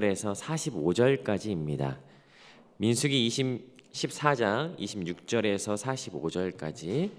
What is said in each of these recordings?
에서 45절까지입니다. 민수기 14장 26절에서 45절까지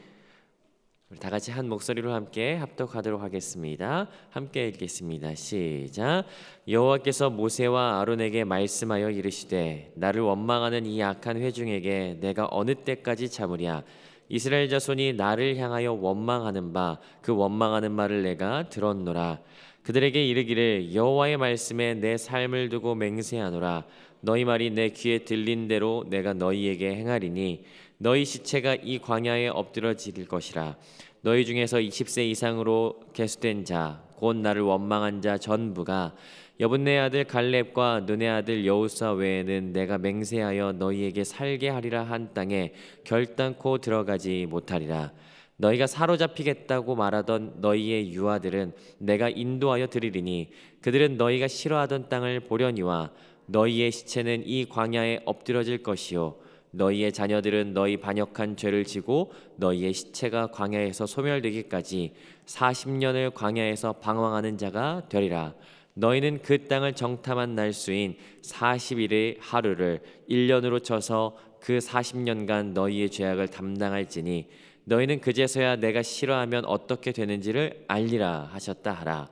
우리 다 같이 한 목소리로 함께 합독하도록 하겠습니다. 함께 읽겠습니다. 시작. 여호와께서 모세와 아론에게 말씀하여 이르시되 나를 원망하는 이 악한 회중에게 내가 어느 때까지 참으랴. 이스라엘 자손이 나를 향하여 원망하는 바 그 원망하는 말을 내가 들었노라. 그들에게 이르기를 여호와의 말씀에 내 삶을 두고 맹세하노라. 너희 말이 내 귀에 들린 대로 내가 너희에게 행하리니 너희 시체가 이 광야에 엎드러질 것이라. 너희 중에서 20세 이상으로 계수된 자 곧 나를 원망한 자 전부가 여분네 아들 갈렙과 눈의 아들 여호수아 외에는 내가 맹세하여 너희에게 살게 하리라 한 땅에 결단코 들어가지 못하리라. 너희가 사로잡히겠다고 말하던 너희의 유아들은 내가 인도하여 드리리니 그들은 너희가 싫어하던 땅을 보려니와 너희의 시체는 이 광야에 엎드러질 것이요 너희의 자녀들은 너희 반역한 죄를 지고 너희의 시체가 광야에서 소멸되기까지 40년을 광야에서 방황하는 자가 되리라. 너희는 그 땅을 정탐한 날수인 40일의 하루를 1년으로 쳐서 그 40년간 너희의 죄악을 담당할지니 너희는 그제서야 내가 싫어하면 어떻게 되는지를 알리라 하셨다 하라.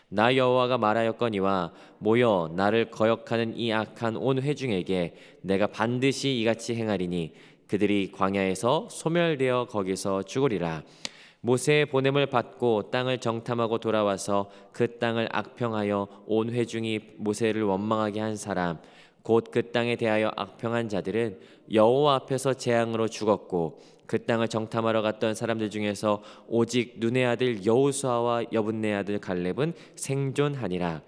나 여호와가 말하였거니와 모여 나를 거역하는 이 악한 온 회중에게 내가 반드시 이같이 행하리니 그들이 광야에서 소멸되어 거기서 죽으리라. 모세의 보냄을 받고 땅을 정탐하고 돌아와서 그 땅을 악평하여 온 회중이 모세를 원망하게 한 사람 곧 그 땅에 대하여 악평한 자들은 여호와 앞에서 재앙으로 죽었고 그 땅을 정탐하러 갔던 사람들 중에서 오직 눈의 아들 여호수아와 여분네 아들 갈렙은 생존하니라.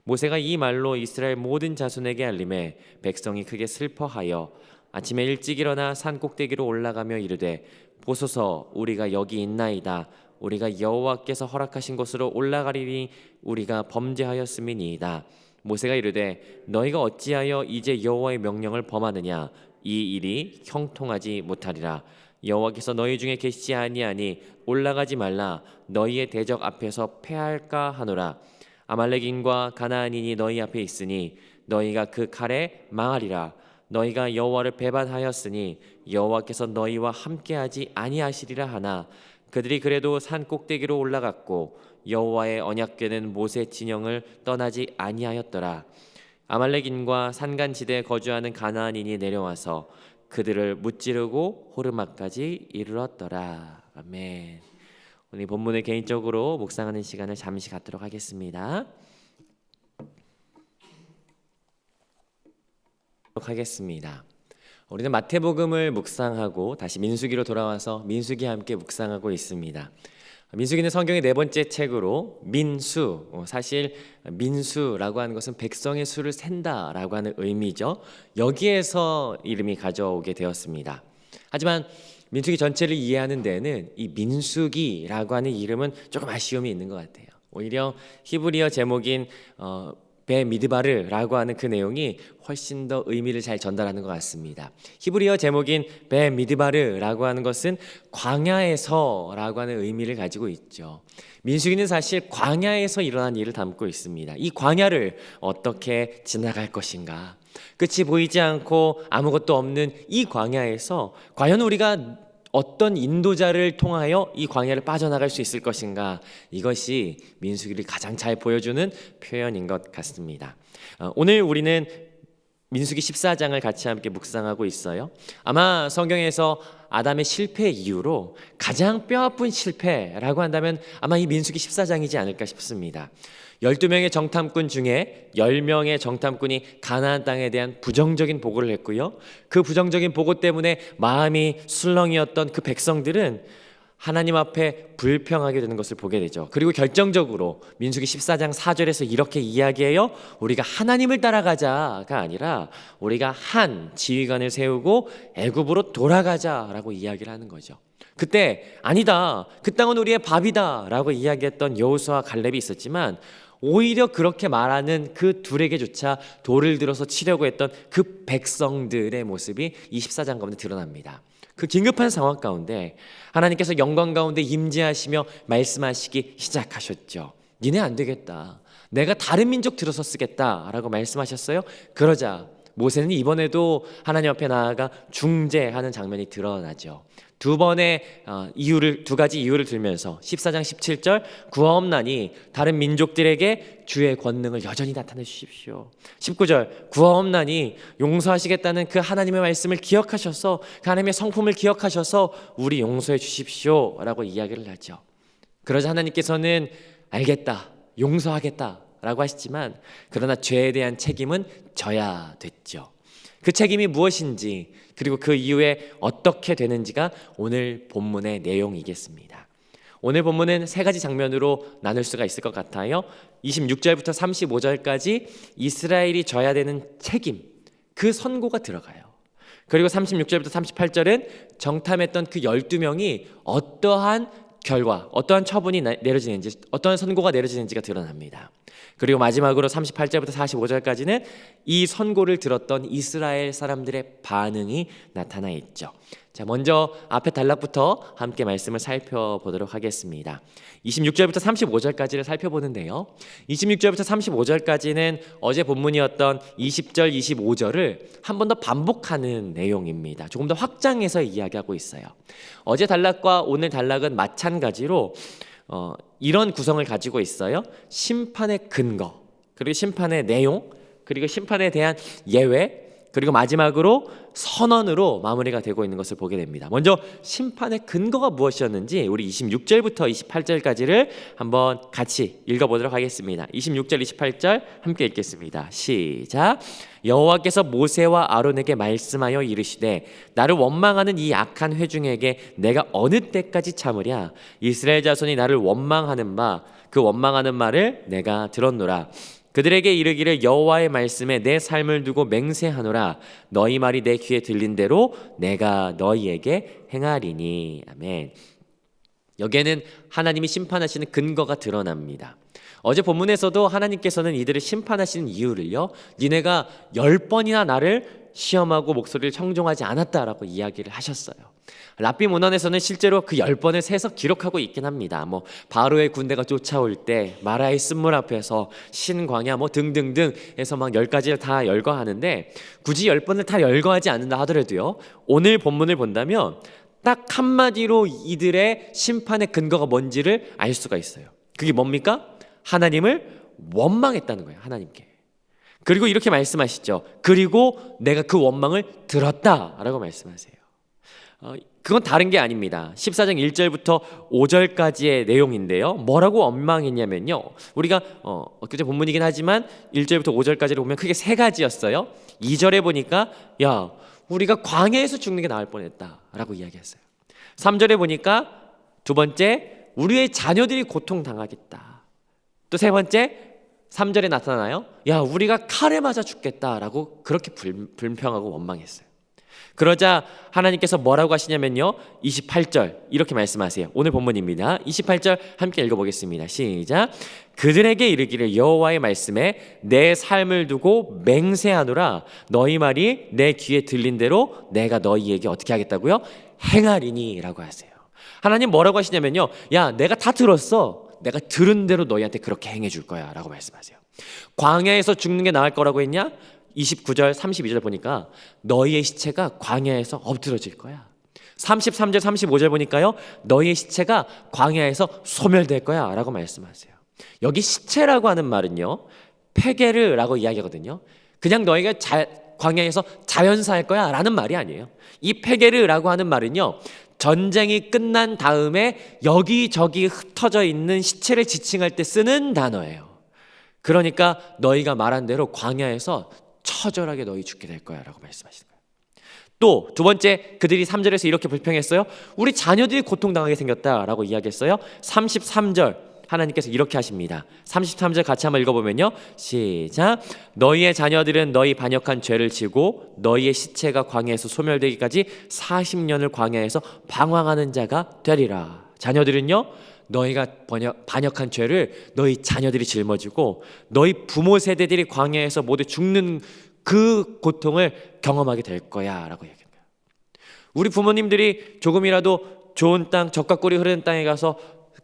모세가 이 말로 이스라엘 모든 자손에게 알림해 백성이 크게 슬퍼하여 아침에 일찍 일어나 산 꼭대기로 올라가며 이르되 보소서 우리가 여기 있나이다. 우리가 여호와께서 허락하신 곳으로 올라가리니 우리가 범죄하였음이니이다. 모세가 이르되 너희가 어찌하여 이제 여호와의 명령을 범하느냐. 이 일이 형통하지 못하리라. 여호와께서 너희 중에 계시지 아니하니 올라가지 말라. 너희의 대적 앞에서 패할까 하노라. 아말렉인과 가나안인이 너희 앞에 있으니 너희가 그 칼에 망하리라. 너희가 여호와를 배반하였으니 여호와께서 너희와 함께하지 아니하시리라 하나 그들이 그래도 산 꼭대기로 올라갔고 여호와의 언약궤는 모세 진영을 떠나지 아니하였더라. 아말렉인과 산간지대에 거주하는 가나안인이 내려와서 그들을 무찌르고 호르마까지 이르렀더라. 아멘. 오늘 본문을 개인적으로 묵상하는 시간을 잠시 갖도록 하겠습니다. 우리는 마태복음을 묵상하고 다시 민수기로 돌아와서 민수기 함께 묵상하고 있습니다. 민수기는 성경의 네 번째 책으로 민수, 사실 민수라고 하는 것은 백성의 수를 센다라고 하는 의미죠. 여기에서 이름이 가져오게 되었습니다. 하지만 민수기 전체를 이해하는 데는 이 민수기라고 하는 이름은 조금 아쉬움이 있는 것 같아요. 오히려 히브리어 제목인 베미드바르라고 하는 그 내용이 훨씬 더 의미를 잘 전달하는 것 같습니다. 히브리어 제목인 베미드바르라고 하는 것은 광야에서라고 하는 의미를 가지고 있죠. 민수기는 사실 광야에서 일어난 일을 담고 있습니다. 이 광야를 어떻게 지나갈 것인가? 끝이 보이지 않고 아무것도 없는 이 광야에서 과연 우리가 어떤 인도자를 통하여 이 광야를 빠져나갈 수 있을 것인가? 이것이 민수기를 가장 잘 보여주는 표현인 것 같습니다. 오늘 우리는 민수기 14장을 같이 함께 묵상하고 있어요. 아마 성경에서 아담의 실패 이후로 가장 뼈아픈 실패라고 한다면 아마 이 민수기 14장이지 않을까 싶습니다. 12명의 정탐꾼 중에 10명의 정탐꾼이 가나안 땅에 대한 부정적인 보고를 했고요. 그 부정적인 보고 때문에 마음이 술렁이었던 그 백성들은 하나님 앞에 불평하게 되는 것을 보게 되죠. 그리고 결정적으로 민수기 14장 4절에서 이렇게 이야기해요. 우리가 하나님을 따라가자가 아니라 우리가 한 지휘관을 세우고 애굽으로 돌아가자라고 이야기를 하는 거죠. 그때 아니다, 그 땅은 우리의 밥이다 라고 이야기했던 여호수아와 갈렙이 있었지만 오히려 그렇게 말하는 그 둘에게조차 돌을 들어서 치려고 했던 그 백성들의 모습이 이 14장 가운데 드러납니다. 그 긴급한 상황 가운데 하나님께서 영광 가운데 임재하시며 말씀하시기 시작하셨죠. 니네 안 되겠다. 내가 다른 민족 들어서 쓰겠다라고 말씀하셨어요. 그러자 모세는 이번에도 하나님 앞에 나아가 중재하는 장면이 드러나죠. 두 가지 이유를 들면서 14장 17절 구하옵나니 다른 민족들에게 주의 권능을 여전히 나타내 주십시오. 19절 구하옵나니 용서하시겠다는 그 하나님의 말씀을 기억하셔서 그 하나님의 성품을 기억하셔서 우리 용서해 주십시오 라고 이야기를 하죠. 그러자 하나님께서는 알겠다, 용서하겠다 라고 하시지만 그러나 죄에 대한 책임은 져야 됐죠. 그 책임이 무엇인지 그리고 그 이후에 어떻게 되는지가 오늘 본문의 내용이겠습니다. 오늘 본문은 세 가지 장면으로 나눌 수가 있을 것 같아요. 26절부터 35절까지 이스라엘이 져야 되는 책임, 그 선고가 들어가요. 그리고 36절부터 38절은 정탐했던 그 12명이 어떠한 결과, 어떠한 처분이 내려지는지, 어떠한 선고가 내려지는지가 드러납니다. 그리고 마지막으로 38절부터 45절까지는 이 선고를 들었던 이스라엘 사람들의 반응이 나타나 있죠. 자, 먼저 앞에 단락부터 함께 말씀을 살펴보도록 하겠습니다. 26절부터 35절까지를 살펴보는데요. 26절부터 35절까지는 어제 본문이었던 20절, 25절을 한 번 더 반복하는 내용입니다. 조금 더 확장해서 이야기하고 있어요. 어제 단락과 오늘 단락은 마찬가지로 이런 구성을 가지고 있어요. 심판의 근거, 그리고 심판의 내용, 그리고 심판에 대한 예외, 그리고 마지막으로 선언으로 마무리가 되고 있는 것을 보게 됩니다. 먼저 심판의 근거가 무엇이었는지 우리 26절부터 28절까지를 한번 같이 읽어보도록 하겠습니다. 26절, 28절 함께 읽겠습니다. 시작. 여호와께서 모세와 아론에게 말씀하여 이르시되 나를 원망하는 이 악한 회중에게 내가 어느 때까지 참으랴. 이스라엘 자손이 나를 원망하는 그 원망하는 말을 내가 들었노라. 그들에게 이르기를 여호와의 말씀에 내 삶을 두고 맹세하노라. 너희 말이 내 귀에 들린 대로 내가 너희에게 행하리니. 아멘. 여기에는 하나님이 심판하시는 근거가 드러납니다. 어제 본문에서도 하나님께서는 이들을 심판하시는 이유를요, 니네가 10번이나 나를 시험하고 목소리를 청종하지 않았다라고 이야기를 하셨어요. 랍비 문헌에서는 실제로 그 10번을 세서 기록하고 있긴 합니다. 바로의 군대가 쫓아올 때 마라의 쓴물 앞에서 신광야 등등등 해서 막 10가지를 다 열거하는데 굳이 10번을 다 열거하지 않는다 하더라도요, 오늘 본문을 본다면 딱 한마디로 이들의 심판의 근거가 뭔지를 알 수가 있어요. 그게 뭡니까? 하나님을 원망했다는 거예요. 하나님께. 그리고 이렇게 말씀하시죠. 그리고 내가 그 원망을 들었다라고 말씀하세요. 그건 다른 게 아닙니다. 14장 1절부터 5절까지의 내용인데요. 뭐라고 원망했냐면요, 우리가 엊그제 본문이긴 하지만 1절부터 5절까지를 보면 크게 세 가지였어요. 2절에 보니까 야, 우리가 광야에서 죽는 게 나을 뻔했다라고 이야기했어요. 3절에 보니까 두 번째, 우리의 자녀들이 고통당하겠다. 또 세 번째, 3절에 나타나요. 야, 우리가 칼에 맞아 죽겠다라고 그렇게 불평하고 원망했어요. 그러자 하나님께서 뭐라고 하시냐면요, 28절 이렇게 말씀하세요. 오늘 본문입니다. 28절 함께 읽어보겠습니다. 시작. 그들에게 이르기를 여호와의 말씀에 내 삶을 두고 맹세하노라. 너희 말이 내 귀에 들린 대로 내가 너희에게 어떻게 하겠다고요? 행하리니 라고 하세요. 하나님 뭐라고 하시냐면요, 야, 내가 다 들었어. 내가 들은 대로 너희한테 그렇게 행해 줄 거야 라고 말씀하세요. 광야에서 죽는 게 나을 거라고 했냐? 29절 32절 보니까 너희의 시체가 광야에서 엎드러질 거야. 33절 35절 보니까요, 너희의 시체가 광야에서 소멸될 거야 라고 말씀하세요. 여기 시체라고 하는 말은요, 페게르라고 이야기하거든요. 그냥 너희가 광야에서 자연사할 거야 라는 말이 아니에요. 이 페게르라고 하는 말은요, 전쟁이 끝난 다음에 여기저기 흩어져 있는 시체를 지칭할 때 쓰는 단어예요. 그러니까 너희가 말한 대로 광야에서 처절하게 너희 죽게 될 거야 라고 말씀하시는 거예요. 또 두 번째, 그들이 3절에서 이렇게 불평했어요. 우리 자녀들이 고통당하게 생겼다라고 이야기했어요. 33절 하나님께서 이렇게 하십니다. 33절 같이 한번 읽어보면요, 시작. 너희의 자녀들은 너희 반역한 죄를 지고 너희의 시체가 광야에서 소멸되기까지 40년을 광야에서 방황하는 자가 되리라. 자녀들은요, 너희가 반역한 죄를 너희 자녀들이 짊어지고 너희 부모 세대들이 광야에서 모두 죽는 그 고통을 경험하게 될 거야 라고 얘기합니다. 우리 부모님들이 조금이라도 좋은 땅, 젖과 꿀이 흐르는 땅에 가서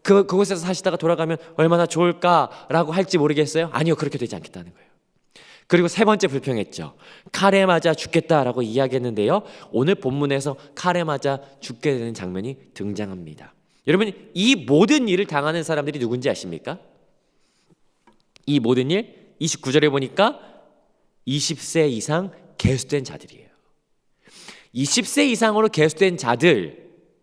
그곳에서 사시다가 돌아가면 얼마나 좋을까라고 할지 모르겠어요? 아니요, 그렇게 되지 않겠다는 거예요. 그리고 세 번째 불평했죠. 칼에 맞아 죽겠다라고 이야기했는데요. 오늘 본문에서 칼에 맞아 죽게 되는 장면이 등장합니다. 여러분, 이 모든 일을 당하는 사람들이 누군지 아십니까? 이 모든 일 29절에 보니까 20세 이상 계수된 자들이에요. 20세 이상으로 계수된 자들이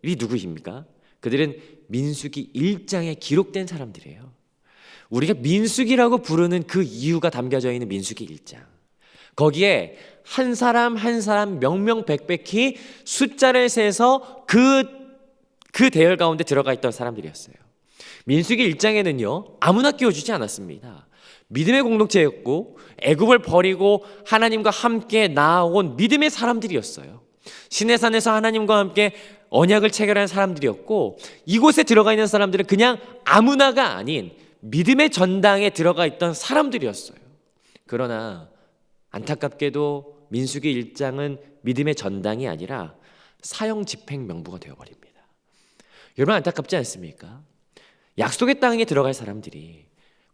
누구입니까? 그들은 민수기 1장에 기록된 사람들이에요. 우리가 민수기라고 부르는 그 이유가 담겨져 있는 민수기 1장. 거기에 한 사람 한 사람 명명백백히 숫자를 세서 그 대열 가운데 들어가 있던 사람들이었어요. 민수기 1장에는요, 아무나 끼워주지 않았습니다. 믿음의 공동체였고 애굽을 버리고 하나님과 함께 나아온 믿음의 사람들이었어요. 시내산에서 하나님과 함께 언약을 체결한 사람들이었고, 이곳에 들어가 있는 사람들은 그냥 아무나가 아닌 믿음의 전당에 들어가 있던 사람들이었어요. 그러나 안타깝게도 민수기 1장은 믿음의 전당이 아니라 사형 집행 명부가 되어버립니다. 여러분, 안타깝지 않습니까? 약속의 땅에 들어갈 사람들이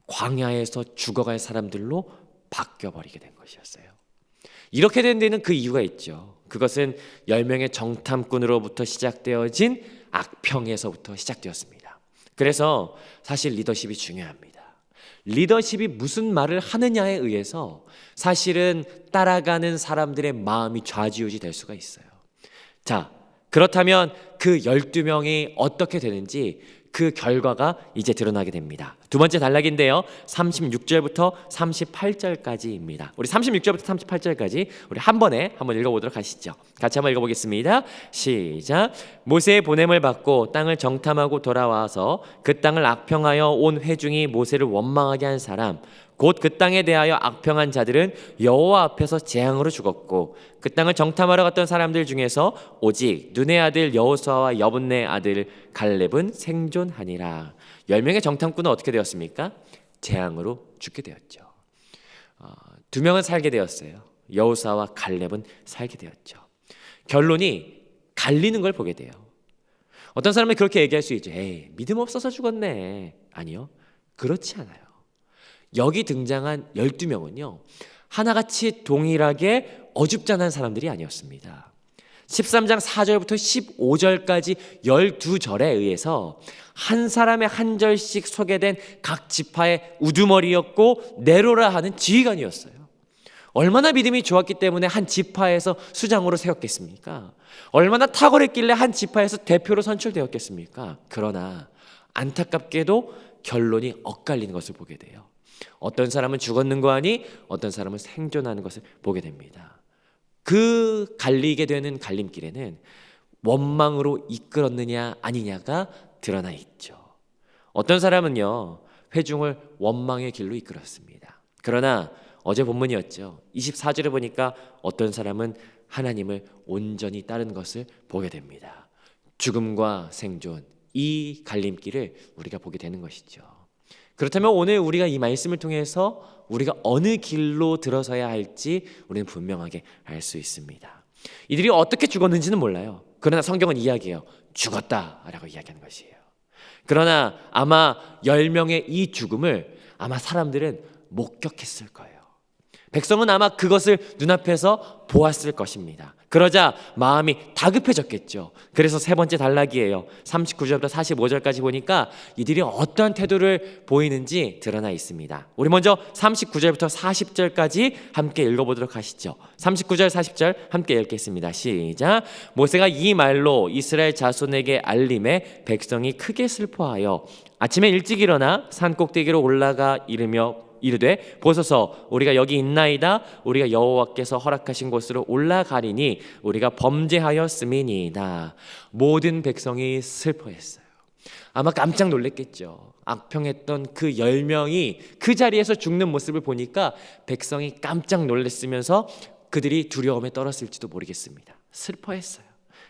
광야에서 죽어갈 사람들로 바뀌어버리게 된 것이었어요. 이렇게 된 데는 그 이유가 있죠. 그것은 10명의 정탐꾼으로부터 시작되어진 악평에서부터 시작되었습니다. 그래서 사실 리더십이 중요합니다. 리더십이 무슨 말을 하느냐에 의해서 사실은 따라가는 사람들의 마음이 좌지우지 될 수가 있어요. 자, 그렇다면 그 12명이 어떻게 되는지 그 결과가 이제 드러나게 됩니다. 두 번째 단락인데요, 36절부터 38절까지입니다. 우리 36절부터 38절까지 우리 한 번에 한번 읽어보도록 하시죠. 같이 한번 읽어보겠습니다. 시작. 모세의 보냄을 받고 땅을 정탐하고 돌아와서 그 땅을 악평하여 온 회중이 모세를 원망하게 한 사람, 곧 그 땅에 대하여 악평한 자들은 여호와 앞에서 재앙으로 죽었고, 그 땅을 정탐하러 갔던 사람들 중에서 오직 눈의 아들 여호수아와 여분네 아들 갈렙은 생존하니라. 10명의 정탐꾼은 어떻게 되었습니까? 재앙으로 죽게 되었죠. 2명은 살게 되었어요. 여호수아와 갈렙은 살게 되었죠. 결론이 갈리는 걸 보게 돼요. 어떤 사람은 그렇게 얘기할 수 있죠. 에이, 믿음 없어서 죽었네. 아니요, 그렇지 않아요. 여기 등장한 12명은요, 하나같이 동일하게 어줍잖은 사람들이 아니었습니다. 13장 4절부터 15절까지 12절에 의해서 한 사람의 한 절씩 소개된 각 지파의 우두머리였고 네로라 하는 지휘관이었어요. 얼마나 믿음이 좋았기 때문에 한 지파에서 수장으로 세웠겠습니까? 얼마나 탁월했길래 한 지파에서 대표로 선출되었겠습니까? 그러나 안타깝게도 결론이 엇갈리는 것을 보게 돼요. 어떤 사람은 죽었는 거 아니, 어떤 사람은 생존하는 것을 보게 됩니다. 그 갈리게 되는 갈림길에는 원망으로 이끌었느냐 아니냐가 드러나 있죠. 어떤 사람은요, 회중을 원망의 길로 이끌었습니다. 그러나 어제 본문이었죠. 24절에 보니까 어떤 사람은 하나님을 온전히 따른 것을 보게 됩니다. 죽음과 생존, 이 갈림길을 우리가 보게 되는 것이죠. 그렇다면 오늘 우리가 이 말씀을 통해서 우리가 어느 길로 들어서야 할지 우리는 분명하게 알 수 있습니다. 이들이 어떻게 죽었는지는 몰라요. 그러나 성경은 이야기해요. 죽었다라고 이야기하는 것이에요. 그러나 아마 10명의 이 죽음을 아마 사람들은 목격했을 거예요. 백성은 아마 그것을 눈앞에서 보았을 것입니다. 그러자 마음이 다급해졌겠죠. 그래서 세 번째 단락이에요. 39절부터 45절까지 보니까 이들이 어떠한 태도를 보이는지 드러나 있습니다. 우리 먼저 39절부터 40절까지 함께 읽어보도록 하시죠. 39절 40절 함께 읽겠습니다. 시작. 모세가 이 말로 이스라엘 자손에게 알림에 백성이 크게 슬퍼하여 아침에 일찍 일어나 산 꼭대기로 올라가 이르되 보소서, 우리가 여기 있나이다. 우리가 여호와께서 허락하신 곳으로 올라가리니 우리가 범죄하였음이니이다. 모든 백성이 슬퍼했어요. 아마 깜짝 놀랐겠죠. 악평했던 그 10명이 그 자리에서 죽는 모습을 보니까 백성이 깜짝 놀랐으면서 그들이 두려움에 떨었을지도 모르겠습니다. 슬퍼했어요.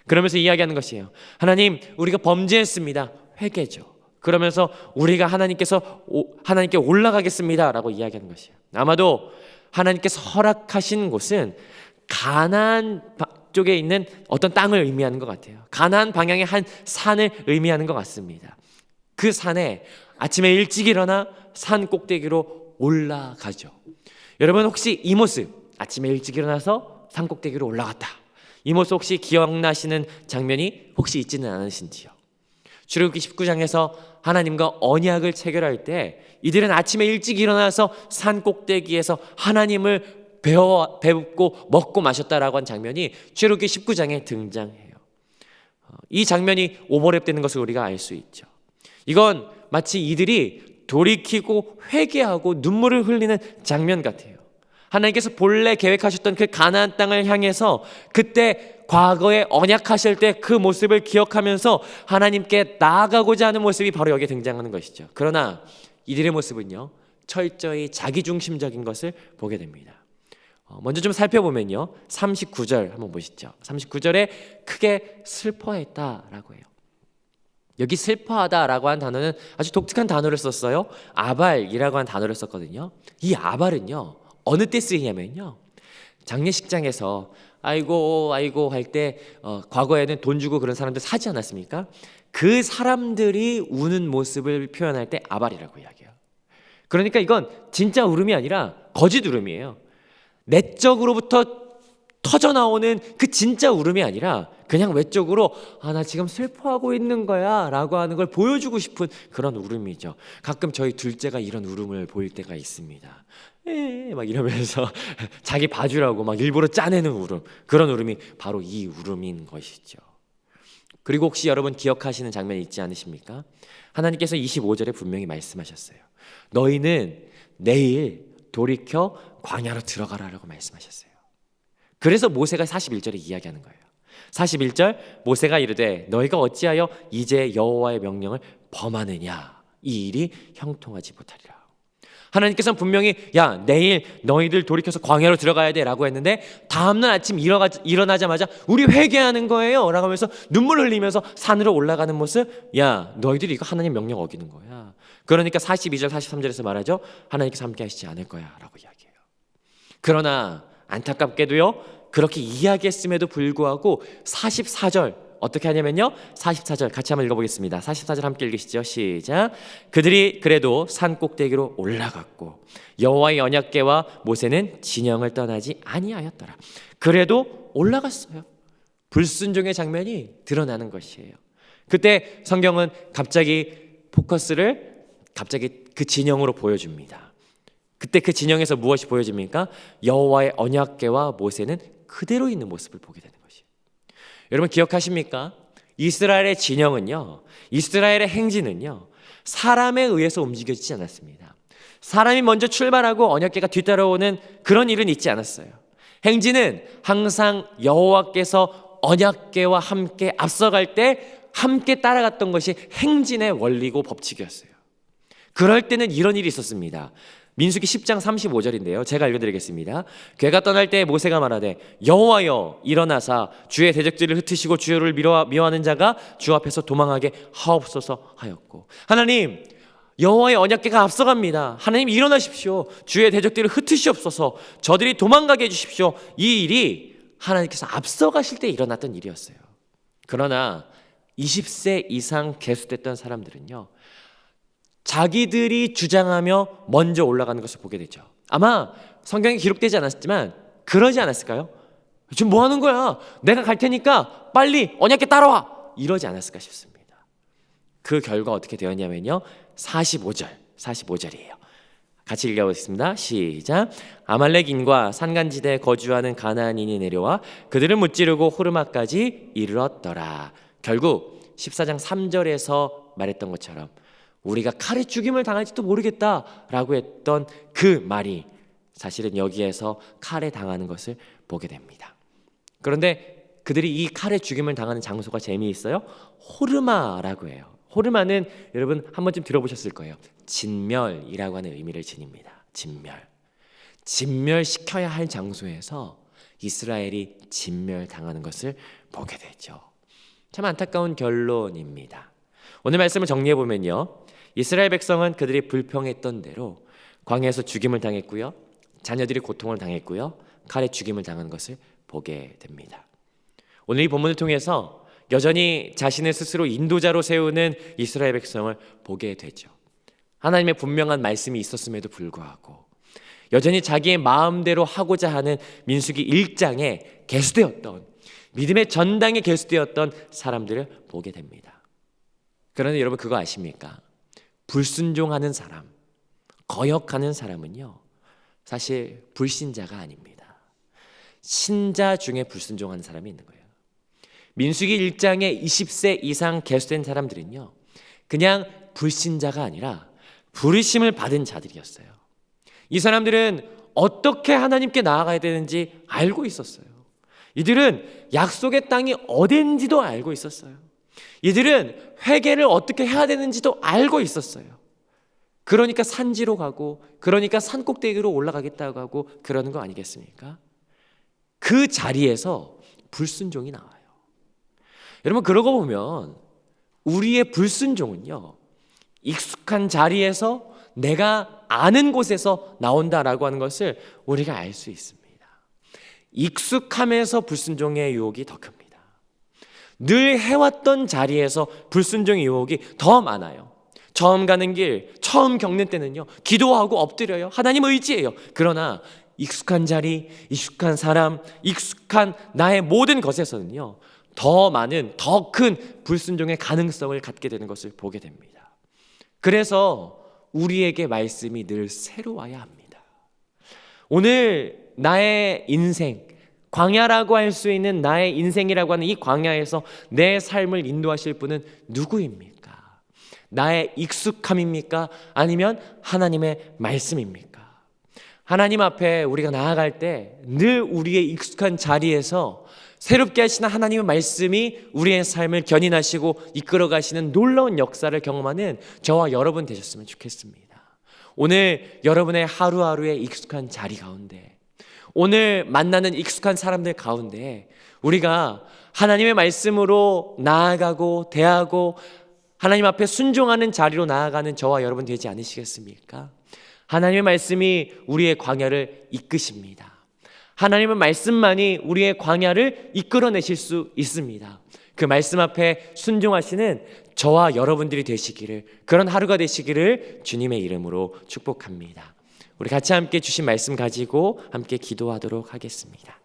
그러면서 이야기하는 것이에요. 하나님, 우리가 범죄했습니다. 회개죠. 그러면서 우리가 하나님께 올라가겠습니다라고 이야기하는 것이에요. 아마도 하나님께서 허락하신 곳은 가나안 쪽에 있는 어떤 땅을 의미하는 것 같아요. 가나안 방향의 한 산을 의미하는 것 같습니다. 그 산에 아침에 일찍 일어나 산 꼭대기로 올라가죠. 여러분 혹시 이 모습, 아침에 일찍 일어나서 산 꼭대기로 올라갔다, 이 모습 혹시 기억나시는 장면이 혹시 있지는 않으신지요? 출애굽기 19장에서 하나님과 언약을 체결할 때 이들은 아침에 일찍 일어나서 산 꼭대기에서 하나님을 배웁고 먹고 마셨다라고 한 장면이 출애굽기 19장에 등장해요. 이 장면이 오버랩되는 것을 우리가 알 수 있죠. 이건 마치 이들이 돌이키고 회개하고 눈물을 흘리는 장면 같아요. 하나님께서 본래 계획하셨던 그 가나안 땅을 향해서 그때 과거에 언약하실 때 그 모습을 기억하면서 하나님께 나아가고자 하는 모습이 바로 여기에 등장하는 것이죠. 그러나 이들의 모습은요, 철저히 자기중심적인 것을 보게 됩니다. 먼저 좀 살펴보면요, 39절 한번 보시죠. 39절에 크게 슬퍼했다라고 해요. 여기 슬퍼하다라고 한 단어는 아주 독특한 단어를 썼어요. 아발이라고 한 단어를 썼거든요. 이 아발은요, 어느 때 쓰이냐면요, 장례식장에서 아이고 아이고 할 때 과거에는 돈 주고 그런 사람들 사지 않았습니까? 그 사람들이 우는 모습을 표현할 때 아발이라고 이야기해요. 그러니까 이건 진짜 울음이 아니라 거짓 울음이에요. 내적으로부터 터져나오는 그 진짜 울음이 아니라 그냥 외적으로 나 지금 슬퍼하고 있는 거야 라고 하는 걸 보여주고 싶은 그런 울음이죠. 가끔 저희 둘째가 이런 울음을 보일 때가 있습니다. 막 이러면서 자기 봐주라고 막 일부러 짜내는 울음, 그런 울음이 바로 이 울음인 것이죠. 그리고 혹시 여러분 기억하시는 장면이 있지 않으십니까? 하나님께서 25절에 분명히 말씀하셨어요. 너희는 내일 돌이켜 광야로 들어가라라고 말씀하셨어요. 그래서 모세가 41절에 이야기하는 거예요. 41절, 모세가 이르되 너희가 어찌하여 이제 여호와의 명령을 범하느냐, 이 일이 형통하지 못하리라. 하나님께서는 분명히 야, 내일 너희들 돌이켜서 광야로 들어가야 돼 라고 했는데 다음날 아침 일어나자마자 우리 회개하는 거예요 라고 하면서 눈물 흘리면서 산으로 올라가는 모습, 야, 너희들이 이거 하나님 명령 어기는 거야. 그러니까 42절 43절에서 말하죠. 하나님께서 함께 하시지 않을 거야 라고 이야기해요. 그러나 안타깝게도요, 그렇게 이야기했음에도 불구하고 44절 어떻게 하냐면요, 44절 같이 한번 읽어보겠습니다. 44절 함께 읽으시죠. 시작. 그들이 그래도 산 꼭대기로 올라갔고 여호와의 언약궤와 모세는 진영을 떠나지 아니하였더라. 그래도 올라갔어요. 불순종의 장면이 드러나는 것이에요. 그때 성경은 갑자기 포커스를 그 진영으로 보여줍니다. 그때 그 진영에서 무엇이 보여집니까? 여호와의 언약궤와 모세는 그대로 있는 모습을 보게 되는 것이에요. 여러분 기억하십니까? 이스라엘의 진영은요, 이스라엘의 행진은요, 사람에 의해서 움직여지지 않았습니다. 사람이 먼저 출발하고 언약궤가 뒤따라오는 그런 일은 있지 않았어요. 행진은 항상 여호와께서 언약궤와 함께 앞서갈 때 함께 따라갔던 것이 행진의 원리고 법칙이었어요. 그럴 때는 이런 일이 있었습니다. 민수기 10장 35절인데요. 제가 읽어드리겠습니다. 궤가 떠날 때 모세가 말하되 여호와여 일어나사 주의 대적들을 흩으시고 주를 미워하는 자가 주 앞에서 도망하게 하옵소서 하였고, 하나님 여호와의 언약궤가 앞서갑니다. 하나님 일어나십시오. 주의 대적들을 흩으시옵소서. 저들이 도망가게 해주십시오. 이 일이 하나님께서 앞서가실 때 일어났던 일이었어요. 그러나 20세 이상 계수됐던 사람들은요, 자기들이 주장하며 먼저 올라가는 것을 보게 되죠. 아마 성경에 기록되지 않았지만 그러지 않았을까요? 지금 뭐 하는 거야? 내가 갈 테니까 빨리 언약궤 따라와! 이러지 않았을까 싶습니다. 그 결과 어떻게 되었냐면요, 45절이에요. 같이 읽어보겠습니다. 시작. 아말렉인과 산간지대에 거주하는 가나안인이 내려와 그들을 무찌르고 호르마까지 이르렀더라. 결국 14장 3절에서 말했던 것처럼 우리가 칼에 죽임을 당할지도 모르겠다라고 했던 그 말이 사실은 여기에서 칼에 당하는 것을 보게 됩니다. 그런데 그들이 이 칼에 죽임을 당하는 장소가 재미있어요. 호르마라고 해요. 호르마는 여러분 한 번쯤 들어보셨을 거예요. 진멸이라고 하는 의미를 지닙니다. 진멸시켜야 할 장소에서 이스라엘이 진멸당하는 것을 보게 되죠. 참 안타까운 결론입니다. 오늘 말씀을 정리해보면요, 이스라엘 백성은 그들이 불평했던 대로 광야에서 죽임을 당했고요, 자녀들이 고통을 당했고요, 칼에 죽임을 당한 것을 보게 됩니다. 오늘 이 본문을 통해서 여전히 자신을 스스로 인도자로 세우는 이스라엘 백성을 보게 되죠. 하나님의 분명한 말씀이 있었음에도 불구하고 여전히 자기의 마음대로 하고자 하는 민수기 1장에 계수되었던, 믿음의 전당에 계수되었던 사람들을 보게 됩니다. 그런데 여러분 그거 아십니까? 불순종하는 사람, 거역하는 사람은요, 사실 불신자가 아닙니다. 신자 중에 불순종하는 사람이 있는 거예요. 민수기 1장에 20세 이상 계수된 사람들은요, 그냥 불신자가 아니라 부르심을 받은 자들이었어요. 이 사람들은 어떻게 하나님께 나아가야 되는지 알고 있었어요. 이들은 약속의 땅이 어딘지도 알고 있었어요. 이들은 회개를 어떻게 해야 되는지도 알고 있었어요. 그러니까 산지로 가고, 그러니까 산꼭대기로 올라가겠다고 하고 그러는 거 아니겠습니까? 그 자리에서 불순종이 나와요. 여러분 그러고 보면 우리의 불순종은요, 익숙한 자리에서 내가 아는 곳에서 나온다라고 하는 것을 우리가 알 수 있습니다. 익숙함에서 불순종의 유혹이 더 큽니다. 늘 해왔던 자리에서 불순종의 유혹이 더 많아요. 처음 가는 길, 처음 겪는 때는요, 기도하고 엎드려요. 하나님 의지해요. 그러나 익숙한 자리, 익숙한 사람, 익숙한 나의 모든 것에서는요, 더 많은, 더 큰 불순종의 가능성을 갖게 되는 것을 보게 됩니다. 그래서 우리에게 말씀이 늘 새로워야 합니다. 오늘 나의 인생, 광야라고 할 수 있는 나의 인생이라고 하는 이 광야에서 내 삶을 인도하실 분은 누구입니까? 나의 익숙함입니까? 아니면 하나님의 말씀입니까? 하나님 앞에 우리가 나아갈 때 늘 우리의 익숙한 자리에서 새롭게 하시는 하나님의 말씀이 우리의 삶을 견인하시고 이끌어 가시는 놀라운 역사를 경험하는 저와 여러분 되셨으면 좋겠습니다. 오늘 여러분의 하루하루의 익숙한 자리 가운데, 오늘 만나는 익숙한 사람들 가운데 우리가 하나님의 말씀으로 나아가고 대하고 하나님 앞에 순종하는 자리로 나아가는 저와 여러분 되지 않으시겠습니까? 하나님의 말씀이 우리의 광야를 이끄십니다. 하나님의 말씀만이 우리의 광야를 이끌어내실 수 있습니다. 그 말씀 앞에 순종하시는 저와 여러분들이 되시기를, 그런 하루가 되시기를 주님의 이름으로 축복합니다. 우리 같이 함께 주신 말씀 가지고 함께 기도하도록 하겠습니다.